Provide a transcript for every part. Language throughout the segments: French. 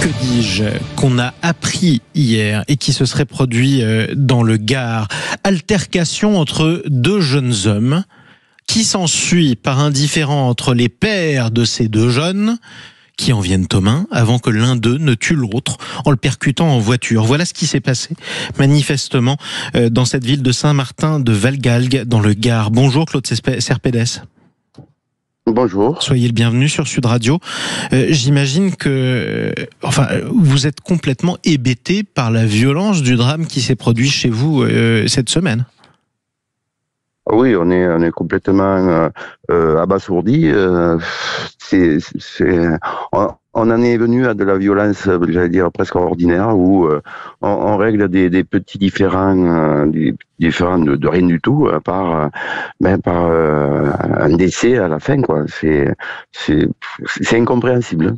que dis-je, qu'on a appris hier et qui se serait produit dans le Gard. Altercation entre deux jeunes hommes qui s'ensuit par un différend entre les pères de ces deux jeunes qui en viennent aux mains avant que l'un d'eux ne tue l'autre en le percutant en voiture. Voilà ce qui s'est passé manifestement dans cette ville de Saint-Martin de Valgalgues dans le Gard. Bonjour Claude Serpédès. Bonjour. Soyez le bienvenu sur Sud Radio. J'imagine que vous êtes complètement hébété par la violence du drame qui s'est produit chez vous cette semaine. Oui, on est complètement abasourdi. On en est venu à de la violence, j'allais dire presque ordinaire, où on règle des petits différends, de rien du tout, par un décès à la fin, quoi. C'est incompréhensible.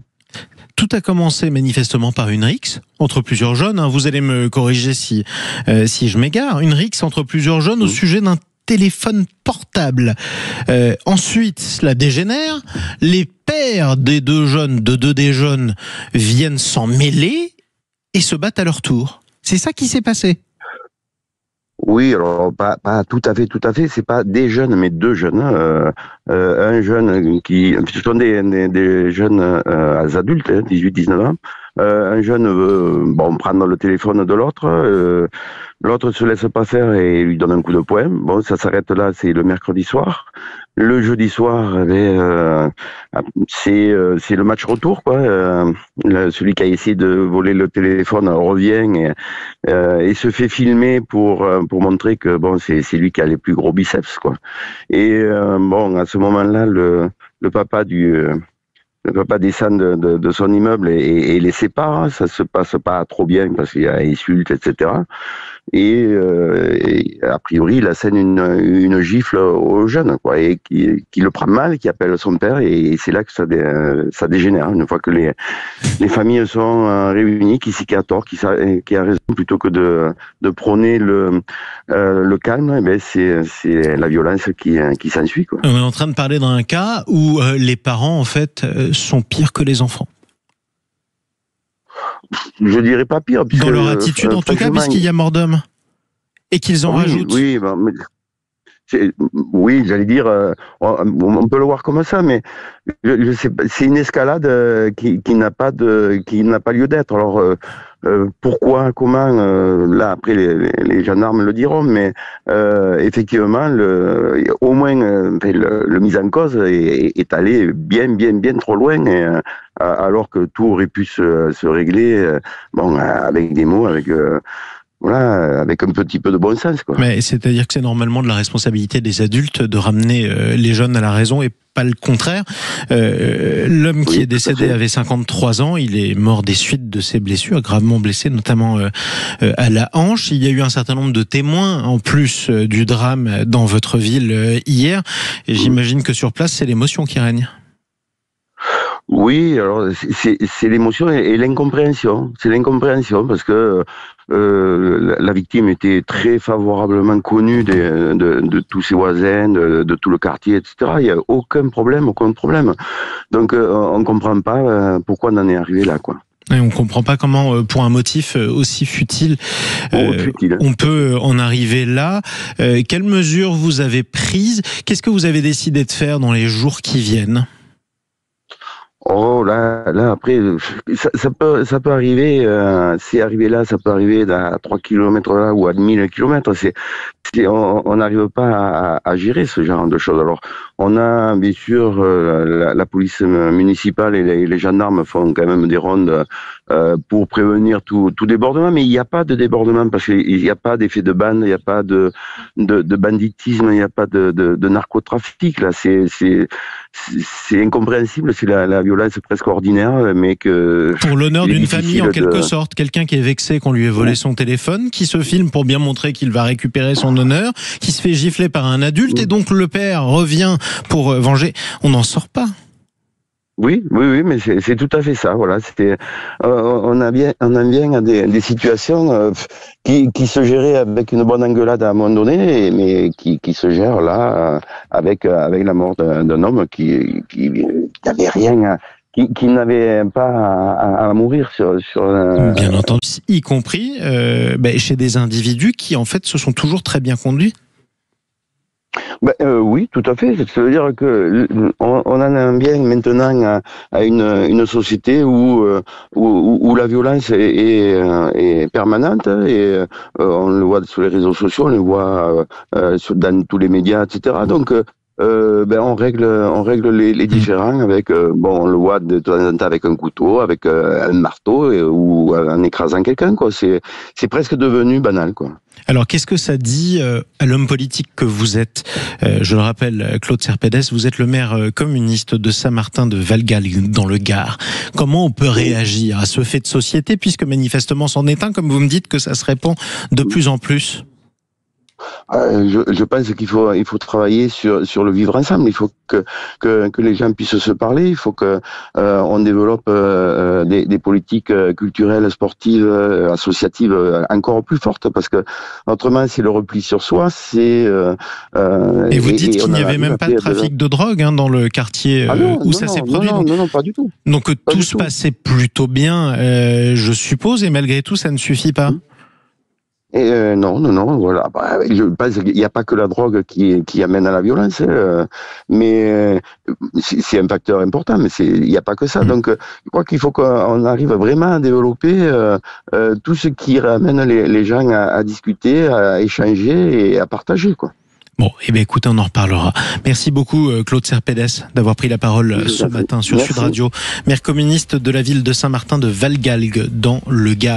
Tout a commencé manifestement par une rixe entre plusieurs jeunes. Vous allez me corriger si je m'égare. Une rixe entre plusieurs jeunes au sujet d'un téléphone portable. Ensuite, cela dégénère. Les pères des deux jeunes viennent s'en mêler et se battent à leur tour. C'est ça qui s'est passé. Oui, alors pas tout à fait. C'est pas des jeunes, mais deux jeunes. Un jeune ce sont des jeunes adultes, 18-19 ans. Un jeune veut prendre le téléphone de l'autre. L'autre se laisse pas faire et lui donne un coup de poing. Bon, ça s'arrête là. C'est le mercredi soir. Le jeudi soir, c'est le match retour, quoi. Celui qui a essayé de voler le téléphone revient et se fait filmer pour montrer que c'est lui qui a les plus gros biceps, quoi. Et à ce moment-là, le papa descend de son immeuble et les sépare. Ça se passe pas trop bien parce qu'il y a insultes, etc. Et a priori, il assène une gifle au jeune, quoi, et qui le prend mal, qui appelle son père, et c'est là que ça dégénère. Une fois que les familles sont réunies, qui c'est qui a tort, qui a raison, plutôt que de prôner le calme, c'est la violence qui s'ensuit, quoi. On est en train de parler d'un cas où les parents, en fait, sont pires que les enfants. Je dirais pas pire. Dans leur attitude, en tout cas, puisqu'il y a mort d'homme. Et qu'ils en rajoutent. Oui, j'allais dire, on peut le voir comme ça, mais c'est une escalade qui n'a pas lieu d'être. Alors, pourquoi, comment, là, après, les gendarmes le diront, mais effectivement, au moins, le mise en cause est allé bien trop loin, alors que tout aurait pu se régler, avec des mots, avec un petit peu de bon sens, quoi. Mais c'est-à-dire que c'est normalement de la responsabilité des adultes de ramener les jeunes à la raison et pas le contraire. L'homme qui est décédé avait 53 ans, il est mort des suites de ses blessures, gravement blessé, notamment à la hanche. Il y a eu un certain nombre de témoins, en plus du drame dans votre ville hier, et j'imagine que sur place, c'est l'émotion qui règne. Oui, alors c'est l'émotion et l'incompréhension. C'est l'incompréhension parce que la victime était très favorablement connue de tous ses voisins, de tout le quartier, etc. Il n'y a aucun problème. Donc on ne comprend pas pourquoi on en est arrivé là, quoi. Et on ne comprend pas comment, pour un motif aussi futile, on peut en arriver là. Quelles mesures vous avez prises? Qu'est-ce que vous avez décidé de faire dans les jours qui viennent? Oh là après ça peut arriver, c'est arrivé là, ça peut arriver à 3 km là ou à 1000 km. On n'arrive pas à gérer ce genre de choses. Alors on a bien sûr la police municipale et les gendarmes font quand même des rondes pour prévenir tout débordement, mais il n'y a pas de débordement parce qu'il n'y a pas d'effet de bande, il n'y a pas de banditisme, il n'y a pas de narcotrafic. Là, c'est incompréhensible, c'est la violence presque ordinaire, mais que... Pour l'honneur d'une famille, en quelque sorte, quelqu'un qui est vexé qu'on lui ait volé son téléphone, qui se filme pour bien montrer qu'il va récupérer son honneur, qui se fait gifler par un adulte, et donc le père revient pour venger. On n'en sort pas. Oui, mais c'est tout à fait ça. Voilà, on en vient à des situations qui se géraient avec une bonne engueulade à un moment donné, mais qui se gèrent là avec la mort d'un homme qui n'avait rien qui n'avaient pas à mourir Bien entendu, y compris chez des individus qui en fait se sont toujours très bien conduits. Oui, tout à fait. Ça veut dire que on en a bien maintenant à une société où la violence est permanente et on le voit sur les réseaux sociaux, on le voit dans tous les médias, etc. Donc on règle les différends avec on le voit de temps en temps avec un couteau, avec un marteau ou en écrasant quelqu'un, quoi. C'est presque devenu banal, quoi. Alors, qu'est-ce que ça dit à l'homme politique que vous êtes? Je le rappelle, Claude Serpédès, vous êtes le maire communiste de Saint-Martin de Valgalgues, dans le Gard. Comment on peut réagir à ce fait de société, puisque manifestement c'en est un, comme vous me dites, que ça se répand de plus en plus? Je pense qu'il faut travailler sur le vivre ensemble. Il faut que les gens puissent se parler. Il faut que on développe des politiques culturelles, sportives, associatives encore plus fortes, parce que autrement c'est le repli sur soi. Et vous dites qu'il n'y avait même pas de trafic de drogue dans le quartier où ça s'est produit. Non, pas du tout. Donc tout se passait plutôt bien, je suppose, et malgré tout ça ne suffit pas. Non, voilà. Je pense qu'il n'y a pas que la drogue qui amène à la violence, mais c'est un facteur important, mais il n'y a pas que ça. Donc, je crois qu'il faut qu'on arrive vraiment à développer tout ce qui ramène les gens à discuter, à échanger et à partager, quoi. Bon, écoutez, on en reparlera. Merci beaucoup, Claude Serpédès, d'avoir pris la parole ce matin sur Sud Radio, maire communiste de la ville de Saint-Martin de Valgalgues, dans le Gard.